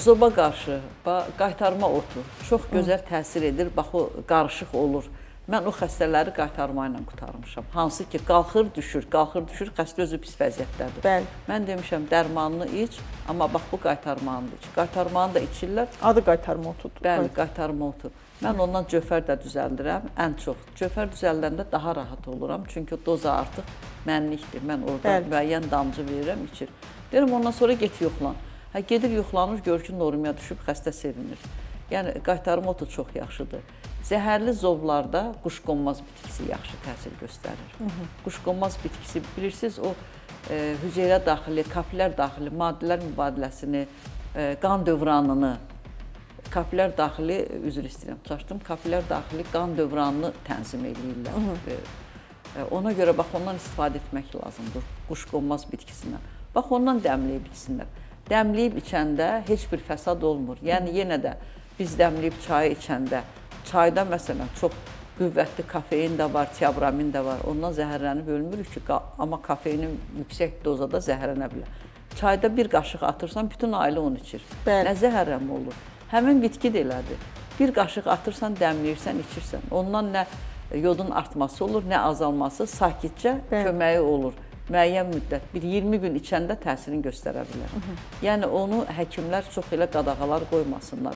Zoba qarşı qaytarma otu çox gözəl təsir edir. Bax, o qarışıq olur. Mən o xəstələri qaytarma ilə qurtarmışam. Hansı ki, qalxır, düşür, xəstə özü pis vəziyyətdədir. Bəli. Mən demişəm, dərmanını iç, amma bax, bu qaytarmanı da iç. Qaytarmanı da içirlər. Adı qaytarma otudur. Bəli, qaytarma otu. Mən ondan cöfər də düzəldirəm, ən çox. Cöfər düzəldəndə daha rahat oluram, çünki doza artıq mənlikdir. Mən orada müəyyən damcı verirəm, içir. Deyirəm, ondan sonra get yoxlan. Gedir yoxlanır, görür ki, normaya düşüb, xəstə sevinir. Yəni, qaytarma otu çox yaxşıdır. Zəhərli zoblarda quşqonmaz bitkisi yaxşı təsir göstərir. Quşqonmaz bitkisi, bilirsiniz, o hüceyrə daxili, kapilər daxili maddələr mübadiləsini, qan dövranını, kapilər daxili, üzr istəyirəm, çaşdım, kapilər daxili qan dövranını tənzim edirlər. Ona görə, bax, ondan istifadə etmək lazımdır, quşqonmaz bitkisindən. Bax, ondan dəmləyib içsinlər. Dəmləyib içəndə heç bir fəsad olmur. Yəni, yenə də biz dəmləyib çayı içəndə, çayda məsələn çox qüvvətli kafein də var, tiabramin də var. Ondan zəhərlənib ölmürük ki, amma kafeinin yüksək dozada zəhərlənə bilər. Çayda bir qaşıq atırsan, bütün ailə onu içir. Nə zəhərlənmə olur? Həmin bitki də elədir. Bir qaşıq atırsan, dəmləyirsən, içirsən. Ondan nə yodun artması olur, nə azalması, sakitcə köməyi olur. Müəyyən müddət, bir 20 gün içəndə təsirini göstərə bilər. Yəni, onu həkimlər çox elə qadağalar qoymasınlar.